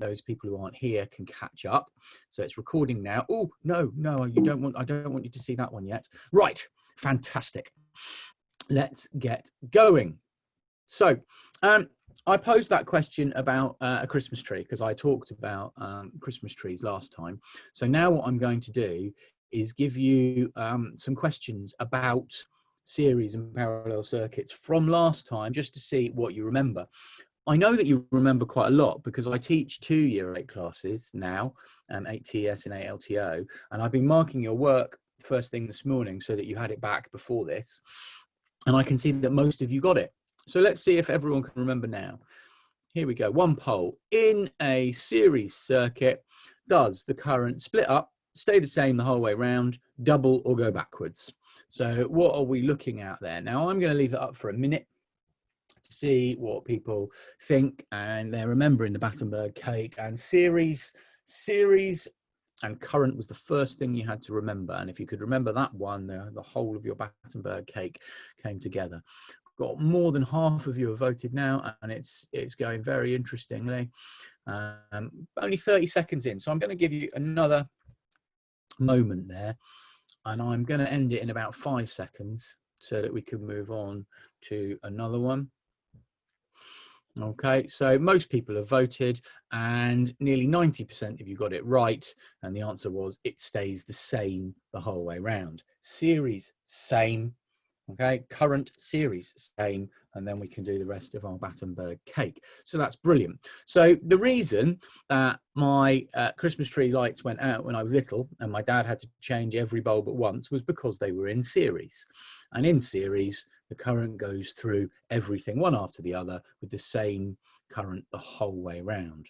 those people who aren't here can catch up. So it's recording now. Oh, no, you don't want, I don't want you to see that one yet. Right, fantastic. Let's get going. So I posed that question about a Christmas tree because I talked about Christmas trees last time. So now what I'm going to do is give you some questions about series and parallel circuits from last time, just to see what you remember. I know that you remember quite a lot because I teach 2 Year 8 classes now, 8 TS and 8 LTO, and I've been marking your work first thing this morning so that you had it back before this. And I can see that most of you got it. So let's see if everyone can remember now. Here we go. One poll. In a series circuit, does the current split up, stay the same the whole way round, double, or go backwards? So what are we looking at there? Now I'm going to leave it up for a minute to see what people think, and they're remembering the Battenberg cake, and series and current was the first thing you had to remember. And if you could remember that one, the whole of your Battenberg cake came together. Got more than half of you have voted now, and it's going very interestingly. Only 30 seconds in, so I'm going to give you another moment there, and I'm going to end it in about 5 seconds so that we can move on to another one. Okay, so most people have voted and nearly 90% of you got it right, and the answer was it stays the same the whole way round. Series, same. Okay, current, series, same, and then we can do the rest of our Battenberg cake. So that's brilliant. So the reason that my Christmas tree lights went out when I was little and my dad had to change every bulb at once was because they were in series. And in series, the current goes through everything one after the other with the same current the whole way round.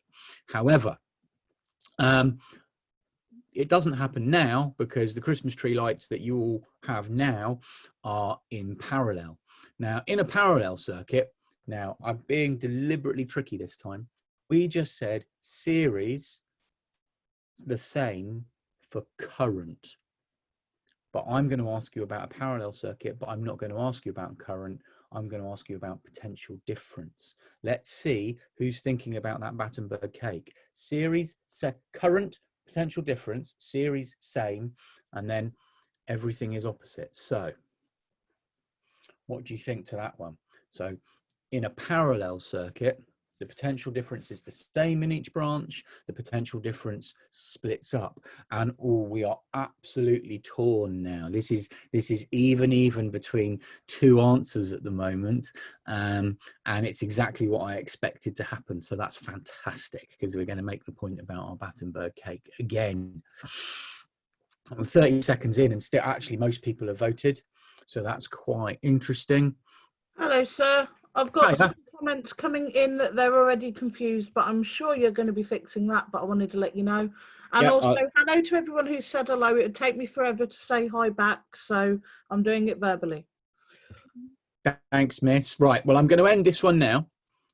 However, it doesn't happen now because the Christmas tree lights that you all have now are in parallel. Now, in a parallel circuit, now I'm being deliberately tricky this time. We just said series the same for current. But I'm going to ask you about a parallel circuit, but I'm not going to ask you about current. I'm going to ask you about potential difference. Let's see who's thinking about that Battenberg cake. Series, current, potential difference, series, same, and then everything is opposite. So what do you think to that one? So in a parallel circuit, the potential difference is the same in each branch. The potential difference splits up, and we are absolutely torn now. This is even between two answers at the moment, and it's exactly what I expected to happen. So that's fantastic because we're going to make the point about our Battenberg cake again. I'm 30 seconds in, and still, actually, most people have voted, so that's quite interesting. Hello, sir. I've got some comments coming in that they're already confused, but I'm sure you're going to be fixing that, but I wanted to let you know. And also, hello to everyone who said hello. It would take me forever to say hi back, so I'm doing it verbally. Thanks, miss. Right, well, I'm going to end this one now.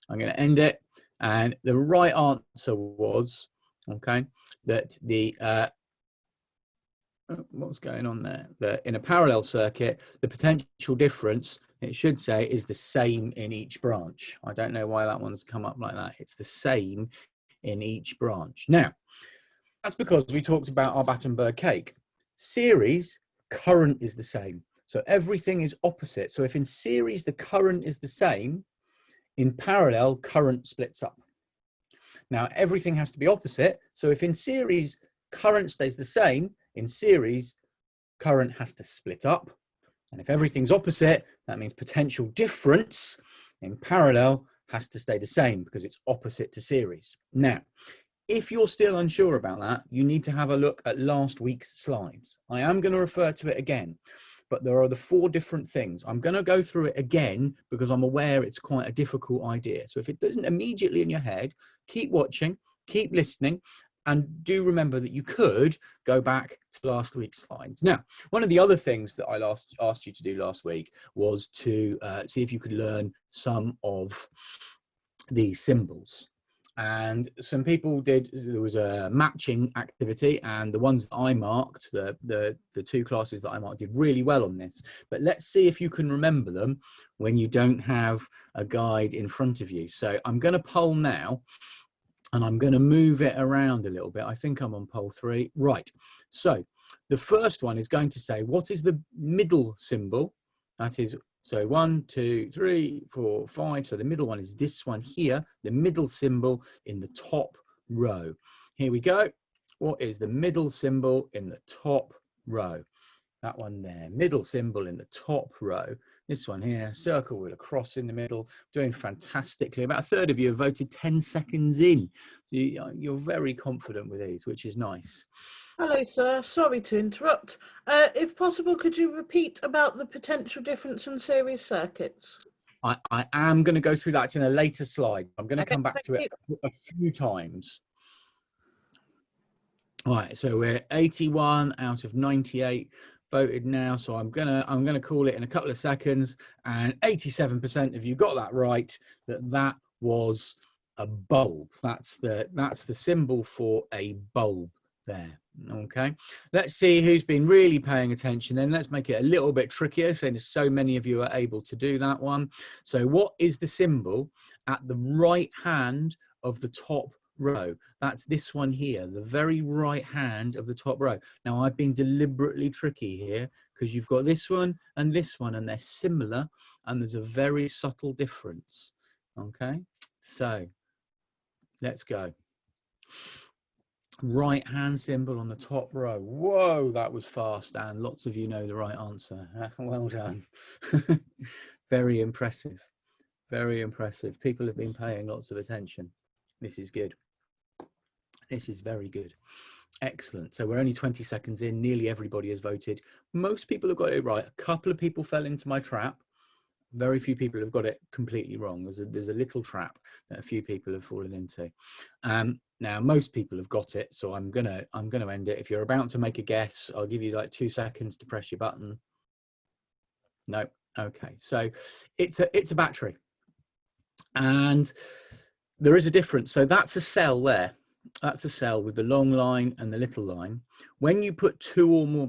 I'm going to end it. And the right answer was, okay, that the, what's going on there? That in a parallel circuit, the potential difference, it should say, is the same in each branch. I don't know why that one's come up like that. It's the same in each branch. Now, that's because we talked about our Battenberg cake. Series, current is the same. So everything is opposite. So if in series the current is the same, in parallel, current splits up. Now, everything has to be opposite. So if in series, current stays the same, in series, current has to split up. And if everything's opposite, that means potential difference in parallel has to stay the same because it's opposite to series. Now, if you're still unsure about that, you need to have a look at last week's slides. I am going to refer to it again, but there are the 4 different things. I'm going to go through it again because I'm aware it's quite a difficult idea. So if it doesn't immediately in your head, keep watching, keep listening, and do remember that you could go back to last week's slides. Now, one of the other things that I asked you to do last week was to see if you could learn some of the symbols. And some people did, there was a matching activity, and the ones that I marked, the 2 classes that I marked did really well on this. But let's see if you can remember them when you don't have a guide in front of you. So I'm going to poll now. And I'm going to move it around a little bit. I think I'm on pole 3. Right. So the first one is going to say, what is the middle symbol? That is, so 1, 2, 3, 4, 5. So the middle one is this one here, the middle symbol in the top row. Here we go. What is the middle symbol in the top row? That one there, middle symbol in the top row. This one here, circle with a cross in the middle, doing fantastically. About a third of you have voted 10 seconds in. So you're very confident with these, which is nice. Hello, sir. Sorry to interrupt. If possible, could you repeat about the potential difference in series circuits? I am going to go through that in a later slide. I'm going to come back to it a few times. All right, so we're 81 out of 98 voted now, so I'm gonna call it in a couple of seconds, and 87% of you got that right. That was a bulb. That's the symbol for a bulb there. Okay, let's see who's been really paying attention. Then let's make it a little bit trickier, since so many of you are able to do that one. So what is the symbol at the right hand of the top row? That's this one here, the very right hand of the top row. Now I've been deliberately tricky here because you've got this one, and they're similar, and there's a very subtle difference. Okay, so let's go. Right hand symbol on the top row. Whoa, that was fast, and lots of you know the right answer. Well done. Very impressive. Very impressive. People have been paying lots of attention. This is good. This is very good. Excellent. So we're only 20 seconds in. Nearly everybody has voted. Most people have got it right. A couple of people fell into my trap. Very few people have got it completely wrong. There's a little trap that a few people have fallen into. Now most people have got it, so I'm gonna end it. If you're about to make a guess, I'll give you like 2 seconds to press your button. No. Okay. So it's a battery, and there is a difference. So that's a cell there. That's a cell with the long line and the little line. When you put 2 or more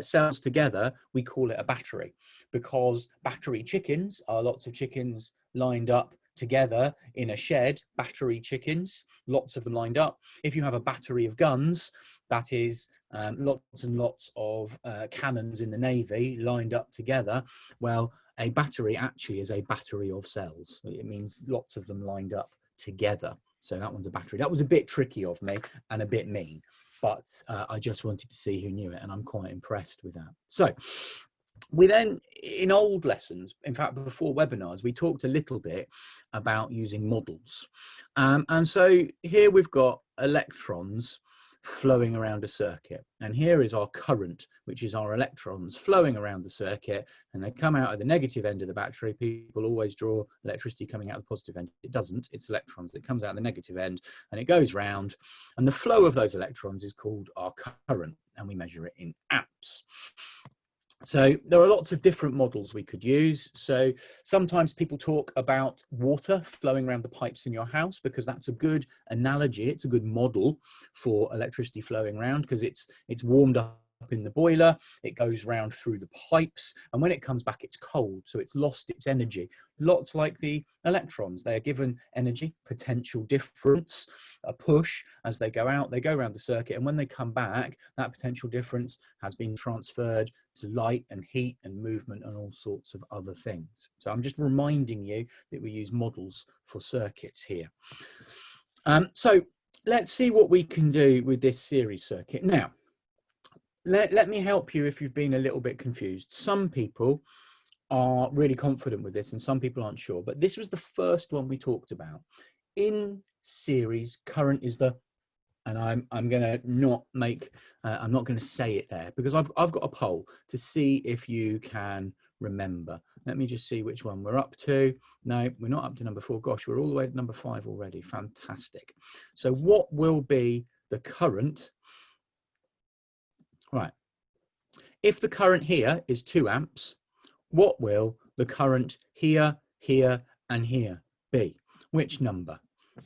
cells together, we call it a battery, because battery chickens are lots of chickens lined up together in a shed. Battery chickens, lots of them lined up. If you have a battery of guns, that is lots and lots of cannons in the Navy lined up together. Well, a battery actually is a battery of cells. It means lots of them lined up together. So that one's a battery. That was a bit tricky of me and a bit mean, but I just wanted to see who knew it, and I'm quite impressed with that. So we then, in old lessons, in fact, before webinars, we talked a little bit about using models. And so here we've got electrons flowing around a circuit, and here is our current, which is our electrons flowing around the circuit, and they come out at the negative end of the battery. People always draw electricity coming out of the positive end. It doesn't. It's electrons. It comes out the negative end and it goes round, and the flow of those electrons is called our current, and we measure it in amps. So there are lots of different models we could use. So sometimes people talk about water flowing around the pipes in your house, because that's a good analogy. It's a good model for electricity flowing around, because it's warmed up in the boiler, it goes round through the pipes, and when it comes back it's cold, so it's lost its energy. Lots like the electrons, they are given energy, potential difference, a push as they go out, they go around the circuit, and when they come back, that potential difference has been transferred to light and heat and movement and all sorts of other things. So I'm just reminding you that we use models for circuits here. So let's see what we can do with this series circuit. Now, let me help you if you've been a little bit confused. Some people are really confident with this and some people aren't sure, but this was the first one we talked about. In series, current is the, and I'm going to not make, I'm not going to say it there, because I've got a poll to see if you can remember. Let me just see which one we're up to. No, we're not up to number 4. Gosh, we're all the way to number 5 already. Fantastic. So what will be the current? Right. If the current here is 2 amps, what will the current here, here, and here be? Which number?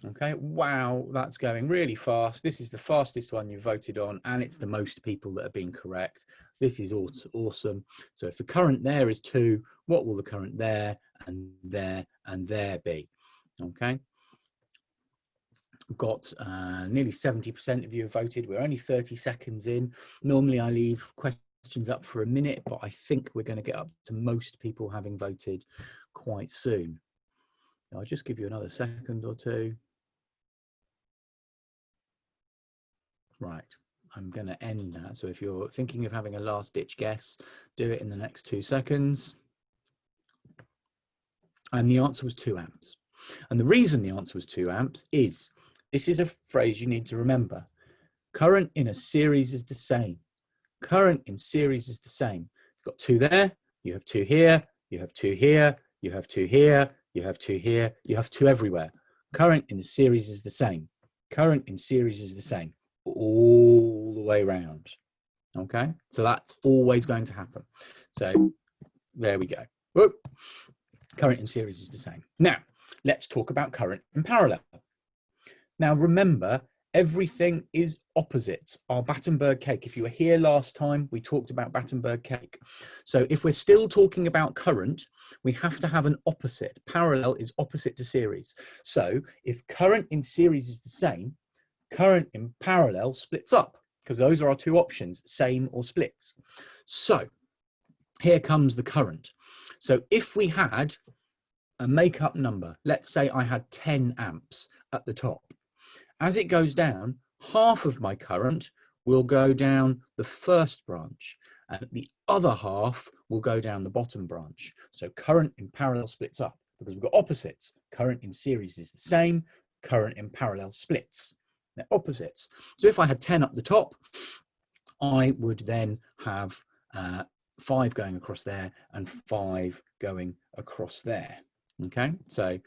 Okay, wow, that's going really fast. This is the fastest one you voted on, and it's the most people that have been correct. This is awesome. So if the current there is 2, what will the current there and there and there be? Okay. We've got nearly 70% of you have voted. We're only 30 seconds in. Normally I leave questions up for a minute, but I think we're going to get up to most people having voted quite soon. I'll just give you another second or two. Right, I'm going to end that. So if you're thinking of having a last ditch guess, do it in the next 2 seconds. And the answer was 2 amps. And the reason the answer was 2 amps is, this is a phrase you need to remember. Current in a series is the same. Current in series is the same. You've got 2 there, you have 2 here, you have 2 here, you have 2 here, you have 2 here, you have 2 everywhere. Current in the series is the same. Current in series is the same all the way around. Okay, so that's always going to happen. So there we go. Whoop. Current in series is the same. Now, let's talk about current in parallel. Now, remember, everything is opposites. Our Battenberg cake, if you were here last time, we talked about Battenberg cake. So if we're still talking about current, we have to have an opposite. Parallel is opposite to series. So if current in series is the same, current in parallel splits up, because those are our 2 options, same or splits. So here comes the current. So if we had a make-up number, let's say I had 10 amps at the top. As it goes down, half of my current will go down the first branch, and the other half will go down the bottom branch. So current in parallel splits up, because we've got opposites. Current in series is the same, current in parallel splits. They're opposites. So if I had 10 up the top, I would then have 5 going across there and 5 going across there. Okay, so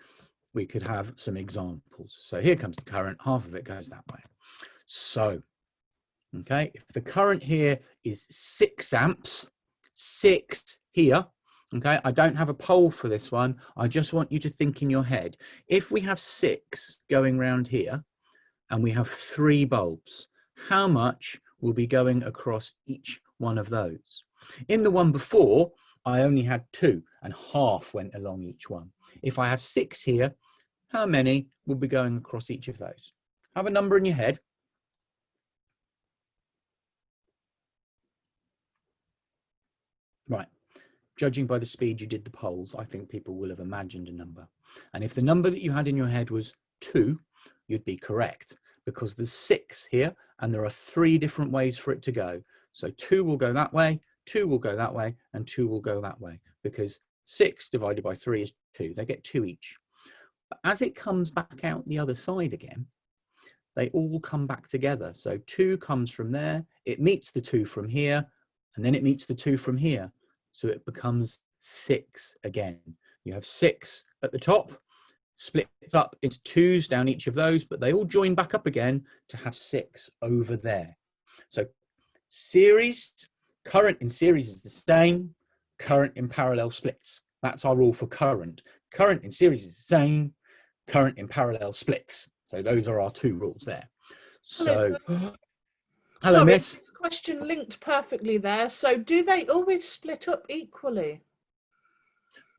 we could have some examples. So here comes the current, half of it goes that way. So, okay, if the current here is 6 amps, 6 here, okay, I don't have a poll for this one. I just want you to think in your head. If we have 6 going round here and we have 3 bulbs, how much will be going across each one of those? In the one before, I only had 2 and half went along each one. If I have 6 here, how many will be going across each of those? Have a number in your head. Right. Judging by the speed you did the polls, I think people will have imagined a number. And if the number that you had in your head was 2, you'd be correct, because there's 6 here and there are 3 different ways for it to go. So 2 will go that way, 2 will go that way, and 2 will go that way, because 6 divided by 3 is 2. They get 2 each. But as it comes back out the other side again, they all come back together. So 2 comes from there, it meets the 2 from here, and then it meets the 2 from here. So it becomes 6 again. You have 6 at the top, splits up into 2s down each of those, but they all join back up again to have 6 over there. So series, current in series is the same, current in parallel splits. That's our rule for current. Current in series is the same, current in parallel splits. So those are our 2 rules there. So, hello, sorry, Miss. this question linked perfectly there. So do they always split up equally?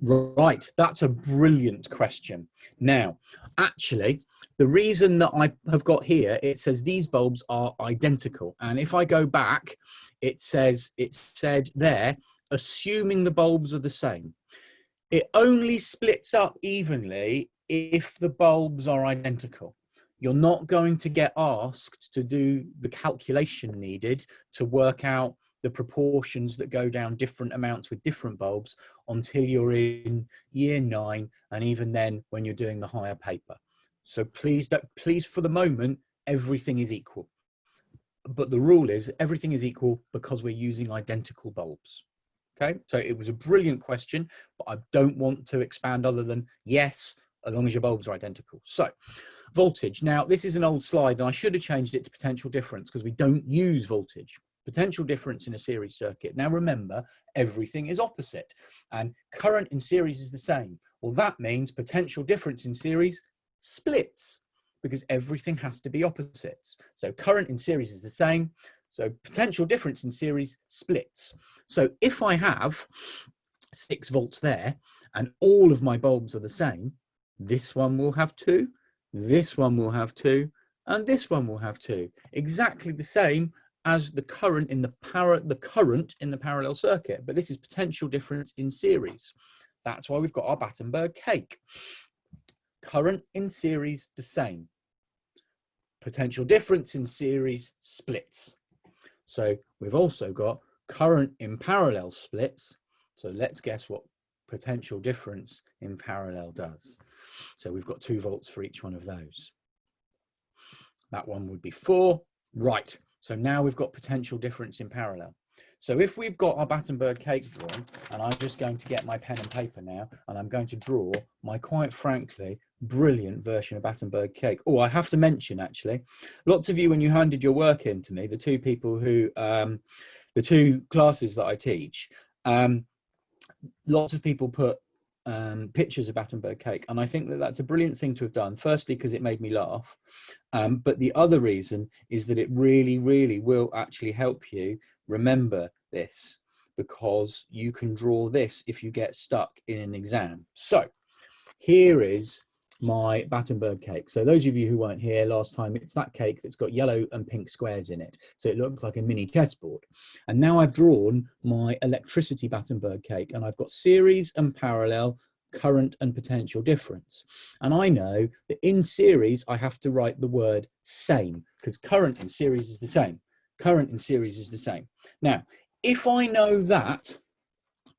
Right, that's a brilliant question. Now, actually, the reason that I have got here, it says these bulbs are identical. And if I go back, it said there, assuming the bulbs are the same. It only splits up evenly if the bulbs are identical. You're not going to get asked to do the calculation needed to work out the proportions that go down different amounts with different bulbs until you're in year 9, and even then when you're doing the higher paper. So please, for the moment, everything is equal. But the rule is everything is equal because we're using identical bulbs. Okay, so it was a brilliant question, but I don't want to expand other than yes, as long as your bulbs are identical. So voltage. Now, this is an old slide, and I should have changed it to potential difference because we don't use voltage. Potential difference in a series circuit. Now, remember, everything is opposite, and current in series is the same. Well, that means potential difference in series splits because everything has to be opposites. So current in series is the same. So potential difference in series splits. So if I have 6 volts there and all of my bulbs are the same, this one will have 2 this one will have 2, and this one will have 2. Exactly the same as the current in the parallel circuit, but this is potential difference in series. That's why we've got our Battenberg cake. Current in series, the same. Potential difference in series splits. So we've also got current in parallel splits. So let's guess what potential difference in parallel does. So we've got 2 volts for each one of those. That one would be 4. Right. So now we've got potential difference in parallel. So if we've got our Battenberg cake drawn, and I'm just going to get my pen and paper now, and I'm going to draw my, quite frankly, brilliant version of Battenberg cake. Oh, I have to mention, actually, lots of you, when you handed your work in to me, the 2 people who, the 2 classes that I teach, lots of people put pictures of Battenberg cake, and I think that that's a brilliant thing to have done. Firstly, because it made me laugh, but the other reason is that it really, really will actually help you remember this, because you can draw this if you get stuck in an exam. So here is my Battenberg cake. So those of you who weren't here last time, it's that cake that's got yellow and pink squares in it. So it looks like a mini chessboard. And now I've drawn my electricity Battenberg cake, and I've got series and parallel, current and potential difference. And I know that in series, I have to write the word same, because current in series is the same. Current in series is the same. Now, if I know that,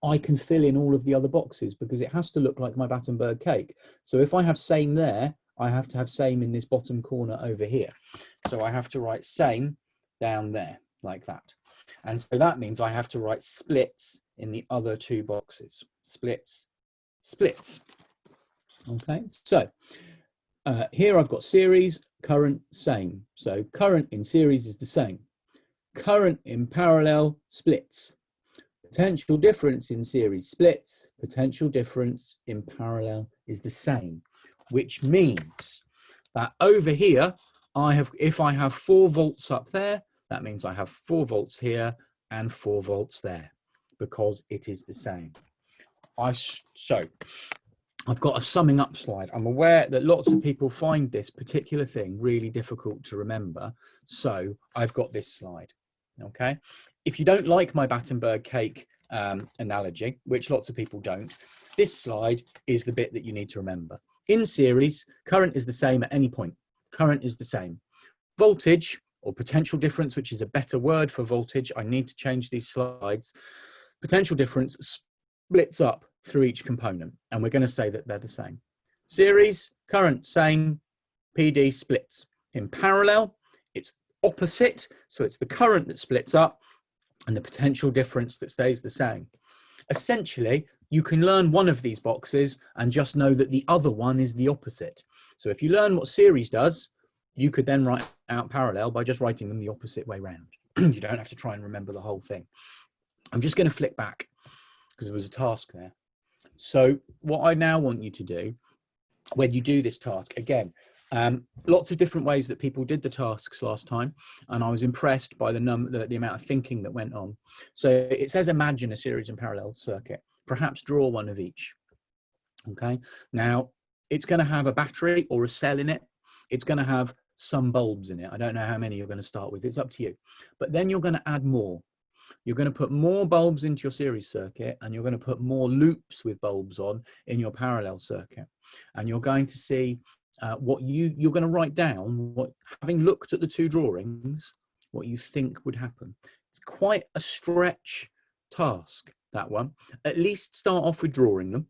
I can fill in all of the other boxes, because it has to look like my Battenberg cake. So if I have same there, I have to have same in this bottom corner over here. So I have to write same down there like that. And so that means I have to write splits in the other 2 boxes. Splits, splits. Okay, so here I've got series, current, same. So current in series is the same. Current in parallel splits. Potential difference in series splits. Potential difference in parallel is the same, which means that over here, if I have 4 volts up there, that means I have 4 volts here and 4 volts there, because it is the same. So I've got a summing up slide. I'm aware that lots of people find this particular thing really difficult to remember. So I've got this slide. Okay. If you don't like my Battenberg cake analogy, which lots of people don't, this slide is the bit that you need to remember. In series, current is the same at any point. Current is the same. Voltage, or potential difference, which is a better word for voltage, I need to change these slides. Potential difference splits up through each component, and we're going to say that they're the same. Series, current, same, PD splits. In parallel, it's opposite, so it's the current that splits up and the potential difference that stays the same. Essentially, you can learn one of these boxes and just know that the other one is the opposite. So if you learn what series does, you could then write out parallel by just writing them the opposite way round. You don't have to try and remember the whole thing. I'm just going to flick back because there was a task there. So what I now want you to do when you do this task, again, lots of different ways that people did the tasks last time, and I was impressed by the amount of thinking that went on. So it says imagine a series and parallel circuit, perhaps draw one of each. Okay, now it's going to have a battery or a cell in it. It's going to have some bulbs in it. I don't know how many you're going to start with, it's up to you, but then you're going to add more. You're going to put more bulbs into your series circuit, and you're going to put more loops with bulbs on in your parallel circuit, and you're going to see what you're going to write down, what, having looked at the 2 drawings, what you think would happen. It's quite a stretch task, that one. At least start off with drawing them.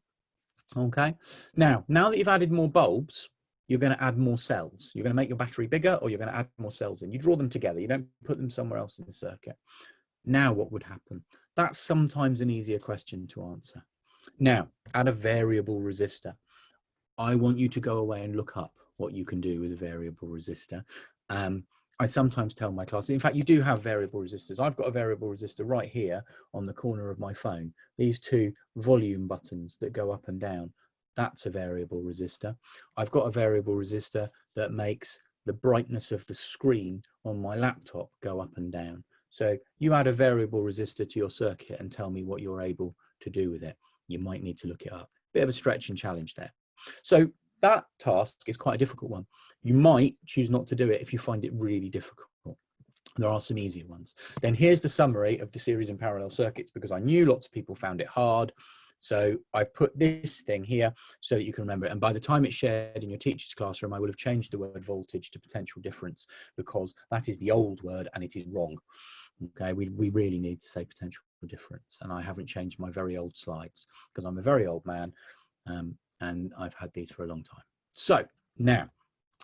Okay, now that you've added more bulbs, you're going to add more cells. You're going to make your battery bigger, or you're going to add more cells in. You draw them together, you don't put them somewhere else in the circuit. Now what would happen? That's sometimes an easier question to answer. Now, add a variable resistor. I want you to go away and look up what you can do with a variable resistor. I sometimes tell my class, in fact, you do have variable resistors. I've got a variable resistor right here on the corner of my phone. These 2 volume buttons that go up and down, that's a variable resistor. I've got a variable resistor that makes the brightness of the screen on my laptop go up and down. So you add a variable resistor to your circuit and tell me what you're able to do with it. You might need to look it up. Bit of a stretch and challenge there. So that task is quite a difficult one. You might choose not to do it if you find it really difficult. There are some easier ones. Then here's the summary of the series in parallel circuits, because I knew lots of people found it hard. So I put this thing here so that you can remember it. And by the time it's shared in your teacher's classroom, I will have changed the word voltage to potential difference, because that is the old word and it is wrong. Okay, we really need to say potential difference. And I haven't changed my very old slides because I'm a very old man, and I've had these for a long time. So now,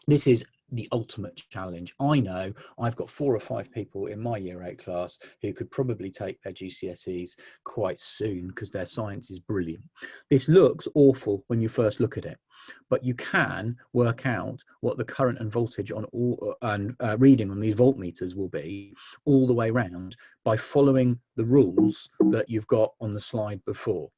this is the ultimate challenge. I know I've got 4 or 5 people in my year 8 class who could probably take their GCSEs quite soon because their science is brilliant. This looks awful when you first look at it, but you can work out what the current and voltage on all reading on these voltmeters will be all the way around by following the rules that you've got on the slide before.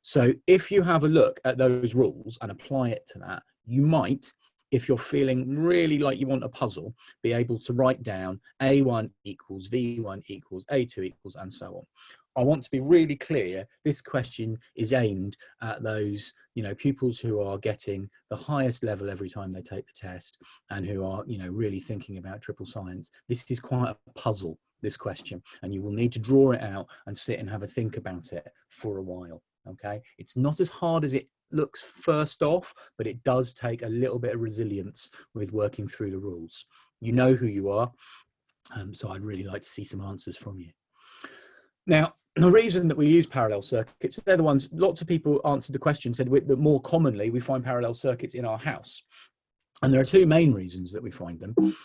So if you have a look at those rules and apply it to that, you might, if you're feeling really like you want a puzzle, be able to write down A1 equals V1 equals A2 equals, and so on. I want to be really clear, this question is aimed at those, pupils who are getting the highest level every time they take the test and who are, really thinking about triple science. This is quite a puzzle, this question, and you will need to draw it out and sit and have a think about it for a while. Okay, it's not as hard as it looks first off, but it does take a little bit of resilience with working through the rules. You know who you are, so I'd really like to see some answers from you. Now, the reason that we use parallel circuits, they're the ones, lots of people answered the question, said that more commonly we find parallel circuits in our house. And there are 2 main reasons that we find them.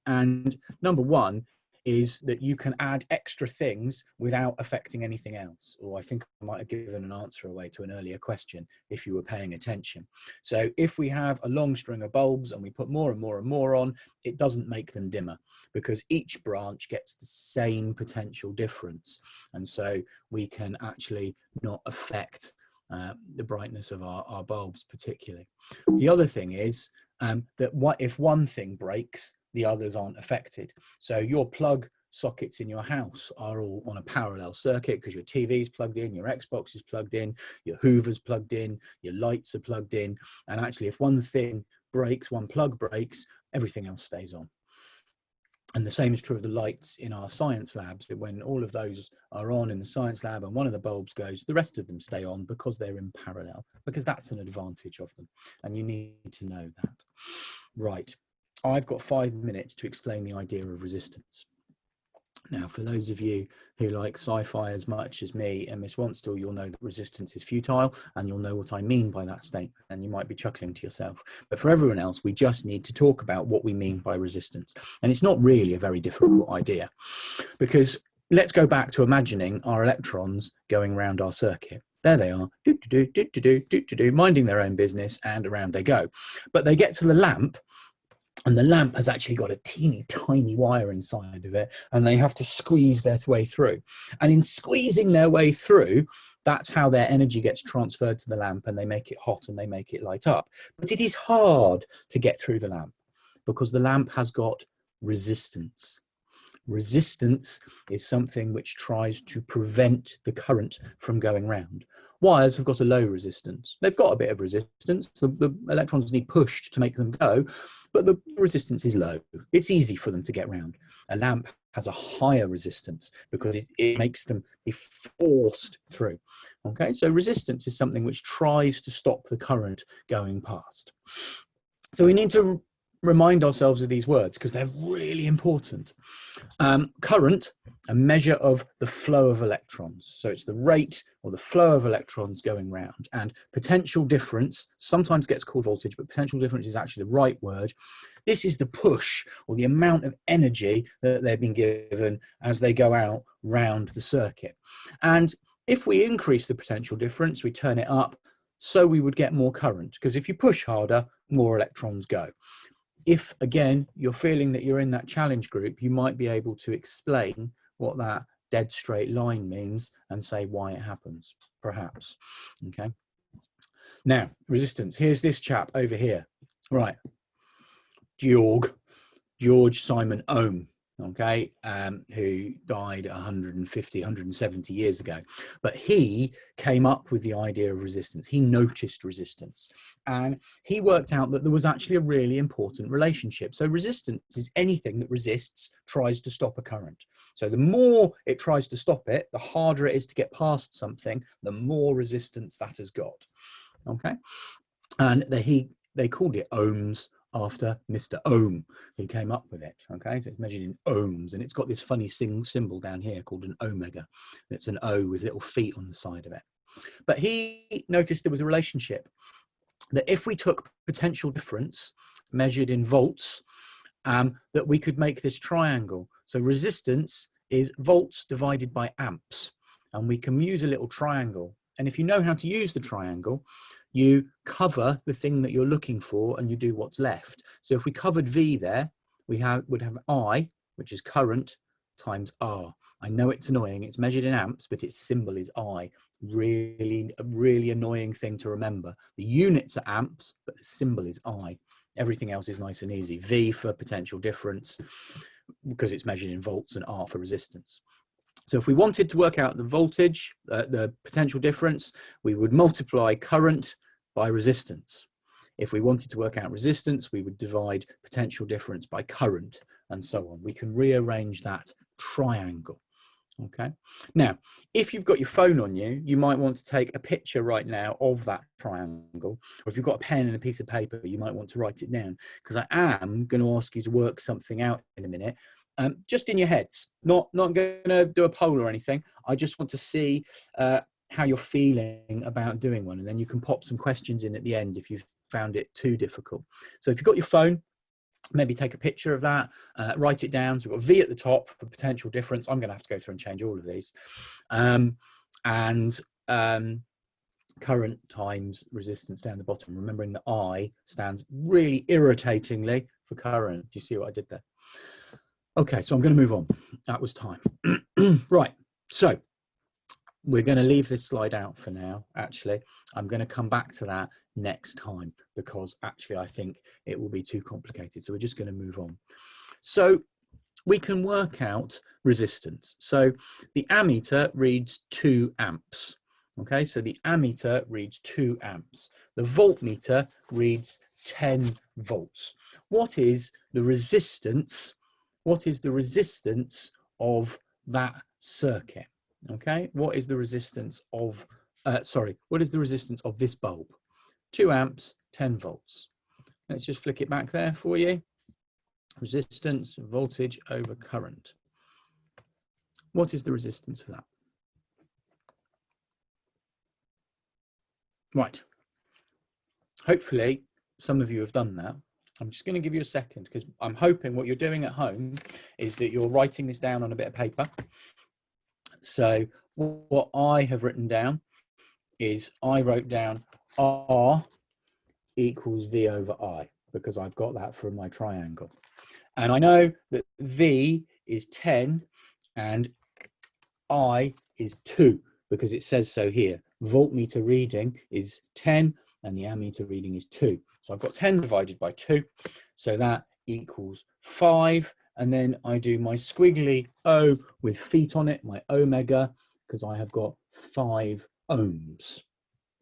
And number one is that you can add extra things without affecting anything else. Or I think I might have given an answer away to an earlier question if you were paying attention. So if we have a long string of bulbs and we put more and more and more on, it doesn't make them dimmer because each branch gets the same potential difference. And so we can actually not affect the brightness of our bulbs particularly. The other thing is that if one thing breaks, the others aren't affected. So your plug sockets in your house are all on a parallel circuit because your TV is plugged in, your Xbox is plugged in, your Hoover's plugged in, your lights are plugged in. And actually, if one thing breaks, one plug breaks, everything else stays on. And the same is true of the lights in our science labs. When all of those are on in the science lab and one of the bulbs goes, the rest of them stay on because they're in parallel, because that's an advantage of them. And you need to know that. Right. I've got 5 minutes to explain the idea of resistance. Now, for those of you who like sci-fi as much as me and Miss Wanstall, you'll know that resistance is futile, and you'll know what I mean by that statement, and you might be chuckling to yourself. But for everyone else, we just need to talk about what we mean by resistance. And it's not really a very difficult idea, because let's go back to imagining our electrons going around our circuit. There they are, minding their own business, and around they go. But they get to the lamp, and the lamp has actually got a teeny tiny wire inside of it, and they have to squeeze their way through. And in squeezing their way through, that's how their energy gets transferred to the lamp, and they make it hot and they make it light up. But it is hard to get through the lamp because the lamp has got resistance. Resistance is something which tries to prevent the current from going round. Wires have got a low resistance. They've got a bit of resistance. The electrons need pushed to make them go, but the resistance is low. It's easy for them to get round. A lamp has a higher resistance because it makes them be forced through. Okay, so resistance is something which tries to stop the current going past. So we need to remind ourselves of these words because they're really important. Current, a measure of the flow of electrons. So it's the rate or the flow of electrons going round. And potential difference sometimes gets called voltage, but potential difference is actually the right word. This is the push or the amount of energy that they've been given as they go out round the circuit. And if we increase the potential difference, we turn it up, so we would get more current, because if you push harder, more electrons go. If, again, you're feeling that you're in that challenge group, you might be able to explain what that dead straight line means and say why it happens, perhaps. Okay. Now, resistance. Here's this chap over here. Right. George Simon Ohm. okay, who died 150, 170 years ago. But he came up with the idea of resistance. He noticed resistance, and he worked out that there was actually a really important relationship. So resistance is anything that resists, tries to stop a current. So the more it tries to stop it, the harder it is to get past something, the more resistance that has got. Okay, and they called it ohms after Mr. Ohm, who came up with it. Okay, so it's measured in ohms, and it's got this funny symbol down here called an omega. It's an O with little feet on the side of it. But he noticed there was a relationship, that if we took potential difference measured in volts, that we could make this triangle. So resistance is volts divided by amps, and we can use a little triangle. And if you know how to use the triangle, you cover the thing that you're looking for and you do what's left. So if we covered V there, we would have I, which is current, times R. I know it's annoying, it's measured in amps, but its symbol is I. A really annoying thing to remember. The units are amps, but the symbol is I. Everything else is nice and easy. V for potential difference, because it's measured in volts, and R for resistance. So if we wanted to work out the voltage, the potential difference, we would multiply current by resistance. If we wanted to work out resistance, we would divide potential difference by current, and so on. We can rearrange that triangle. Okay. Now, if you've got your phone on you, you might want to take a picture right now of that triangle, or if you've got a pen and a piece of paper, you might want to write it down, because I am going to ask you to work something out in a minute. Just in your heads, not going to do a poll or anything. I just want to see how you're feeling about doing one, and then you can pop some questions in at the end if you've found it too difficult. So if you've got your phone, maybe take a picture of that, write it down. So we've got V at the top for potential difference. I'm going to have to go through and change all of these. Current times resistance down the bottom, remembering that I stands really irritatingly for current. Do you see what I did there? Okay, so I'm going to move on. That was time. Right, so we're going to leave this slide out for now. Actually, I'm going to come back to that next time, because actually I think it will be too complicated. So we're just going to move on. So we can work out resistance. So the ammeter reads 2 amps. Okay, so the ammeter reads 2 amps. The voltmeter reads 10 volts. What is the resistance? What is the resistance of that circuit? Okay, what is the resistance of, what is the resistance of this bulb? 2 amps, 10 volts. Let's just flick it back there for you. Resistance, voltage over current. What is the resistance of that? Right. Hopefully, some of you have done that. I'm just going to give you a second, because I'm hoping what you're doing at home is that you're writing this down on a bit of paper. So what I have written down is I wrote down R equals V over I, because I've got that from my triangle. And I know that V is 10 and I is 2, because it says so here. Voltmeter reading is 10 and the ammeter reading is 2. So I've got 10 divided by 2, so that equals 5. And then I do my squiggly O with feet on it, my omega, because I have got 5 ohms.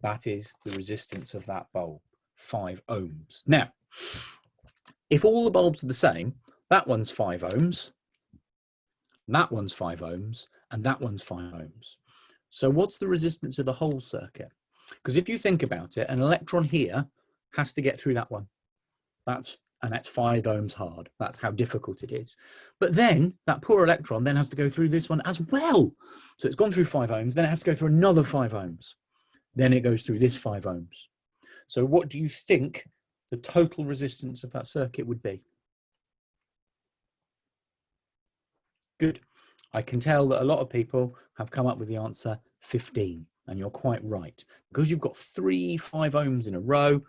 That is the resistance of that bulb, 5 ohms. Now, if all the bulbs are the same, that one's 5 ohms, that one's 5 ohms, and that one's 5 ohms. So what's the resistance of the whole circuit? Because if you think about it, an electron here has to get through that one. That's 5 ohms hard. That's how difficult it is. But then that poor electron then has to go through this one as well. So it's gone through 5 ohms, then it has to go through another 5 ohms. Then it goes through this 5 ohms. So what do you think the total resistance of that circuit would be? Good. I can tell that a lot of people have come up with the answer 15, and you're quite right. Because you've got 3 5 ohms in a row,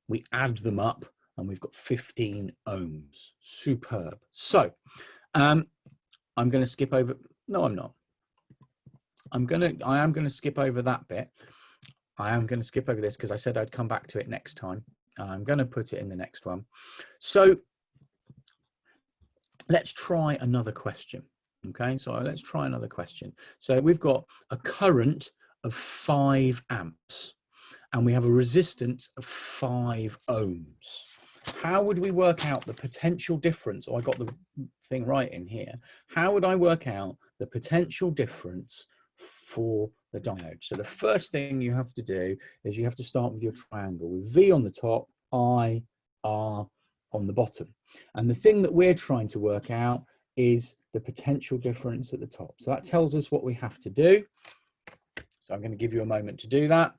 we add them up and we've got 15 ohms. Superb. So I'm going to skip over. No, I'm not. I am going to skip over that bit. I am going to skip over this because I said I'd come back to it next time, and I'm going to put it in the next one. So let's try another question. Okay, so let's try another question. So we've got a current of 5 amps and we have a resistance of 5 ohms. How would we work out the potential difference? Oh, I got the thing right in here. How would I work out the potential difference for the diode? So the first thing you have to do is you have to start with your triangle with V on the top, I, R on the bottom. And the thing that we're trying to work out is the potential difference at the top. So that tells us what we have to do. So I'm going to give you a moment to do that.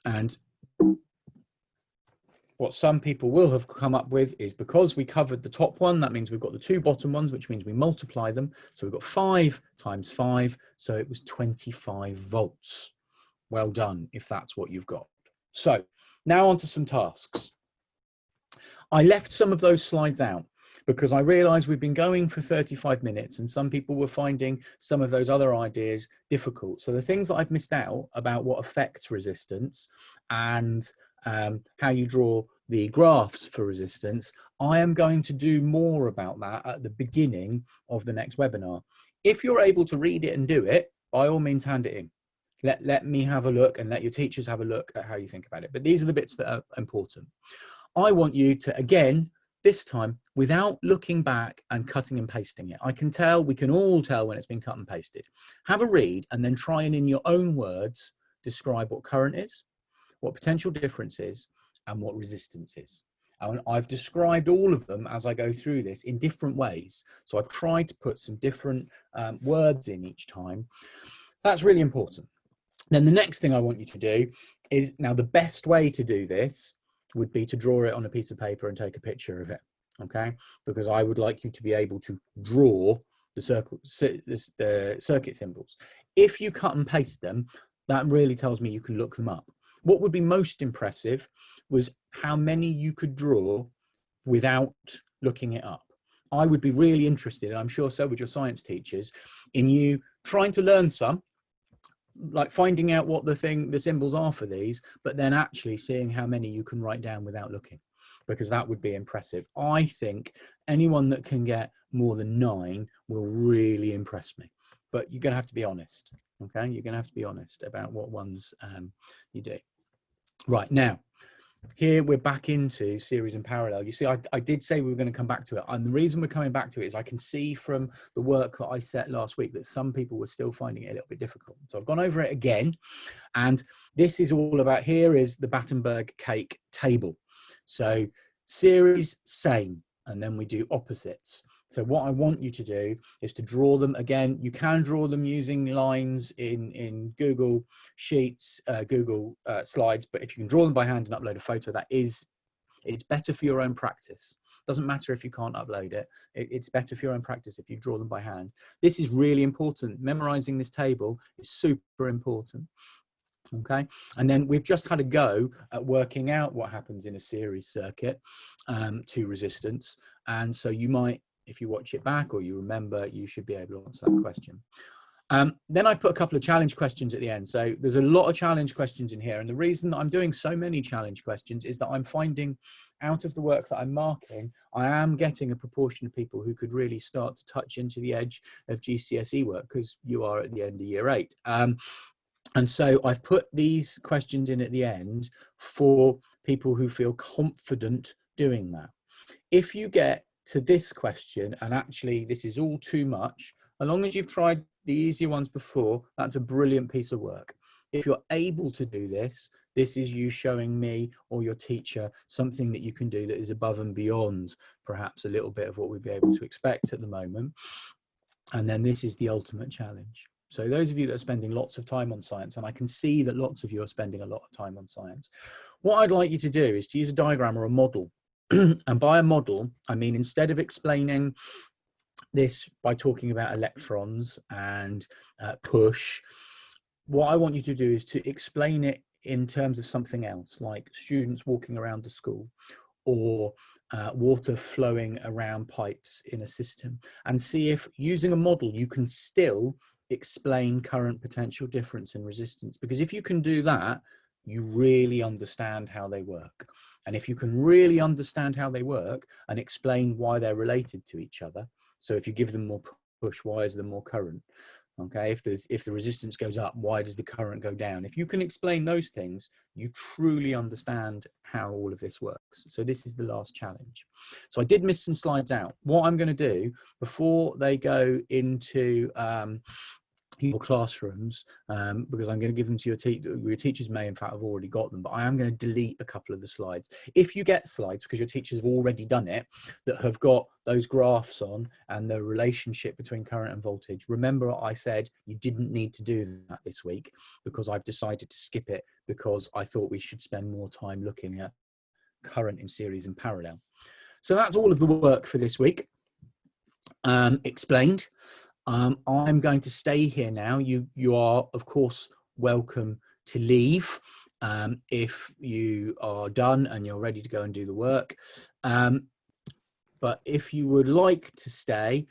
And what some people will have come up with is, because we covered the top one, that means we've got the 2 bottom ones, which means we multiply them. So we've got 5 times 5. So it was 25 volts. Well done, if that's what you've got. So now on to some tasks. I left some of those slides out because I realized we've been going for 35 minutes and some people were finding some of those other ideas difficult. So the things that I've missed out about what affects resistance and how you draw the graphs for resistance, I am going to do more about that at the beginning of the next webinar. If you're able to read it and do it, by all means, hand it in. Let me have a look and let your teachers have a look at how you think about it. But these are the bits that are important. I want you to, again, this time, without looking back and cutting and pasting it. I can tell, we can all tell when it's been cut and pasted. Have a read and then try and in your own words, describe what current is, what potential difference is, and what resistance is. And I've described all of them as I go through this in different ways. So I've tried to put some different words in each time. That's really important. Then the next thing I want you to do is, now the best way to do this would be to draw it on a piece of paper and take a picture of it, okay? Because I would like you to be able to draw the circuit symbols. If you cut and paste them, that really tells me you can look them up. What would be most impressive was how many you could draw without looking it up. I would be really interested, and I'm sure so would your science teachers, in you trying to learn some, like finding out what the symbols are for these, but then actually seeing how many you can write down without looking, because that would be impressive. I think anyone that can get more than 9 will really impress me, but you're going to have to be honest. Okay, you're going to have to be honest about what ones you do. Right, now here we're back into series and parallel. You see, I did say we were going to come back to it, and the reason we're coming back to it is I can see from the work that I set last week that some people were still finding it a little bit difficult. So I've gone over it again, and this is all about, here is the Battenberg cake table. So series, same, and then we do opposites. So what I want you to do is to draw them. Again, you can draw them using lines in Google Sheets, Google Slides, but if you can draw them by hand and upload a photo, it's better for your own practice. Doesn't matter if you can't upload it. It's better for your own practice if you draw them by hand. This is really important. Memorizing this table is super important. Okay, and then we've just had a go at working out what happens in a series circuit to resistance, and so you might, if you watch it back or you remember, you should be able to answer that question. Then I put a couple of challenge questions at the end. So there's a lot of challenge questions in here, and the reason that I'm doing so many challenge questions is that I'm finding, out of the work that I'm marking, I am getting a proportion of people who could really start to touch into the edge of GCSE work, because you are at the end of year 8. And so I've put these questions in at the end for people who feel confident doing that. If you get to this question and actually this is all too much, as long as you've tried the easier ones before, that's a brilliant piece of work. If you're able to do this, this is you showing me or your teacher something that you can do that is above and beyond perhaps a little bit of what we'd be able to expect at the moment. And then this is the ultimate challenge. So those of you that are spending lots of time on science, and I can see that lots of you are spending a lot of time on science, what I'd like you to do is to use a diagram or a model. And by a model, I mean, instead of explaining this by talking about electrons and push, what I want you to do is to explain it in terms of something else, like students walking around the school, or water flowing around pipes in a system, and see if using a model you can still explain current, potential difference and resistance. Because if you can do that, you really understand how they work. And if you can really understand how they work and explain why they're related to each other, so if you give them more push, why is there more current? Okay, if the resistance goes up, why does the current go down? If you can explain those things, you truly understand how all of this works. So this is the last challenge. So I did miss some slides out. What I'm going to do before they go into your classrooms, because I'm going to give them to your teachers may in fact have already got them, but I am going to delete a couple of the slides. If you get slides, because your teachers have already done it, that have got those graphs on and the relationship between current and voltage, remember I said you didn't need to do that this week, because I've decided to skip it because I thought we should spend more time looking at current in series and parallel. So that's all of the work for this week, explained. I'm going to stay here now. You are, of course, welcome to leave if you are done and you're ready to go and do the work. But if you would like to stay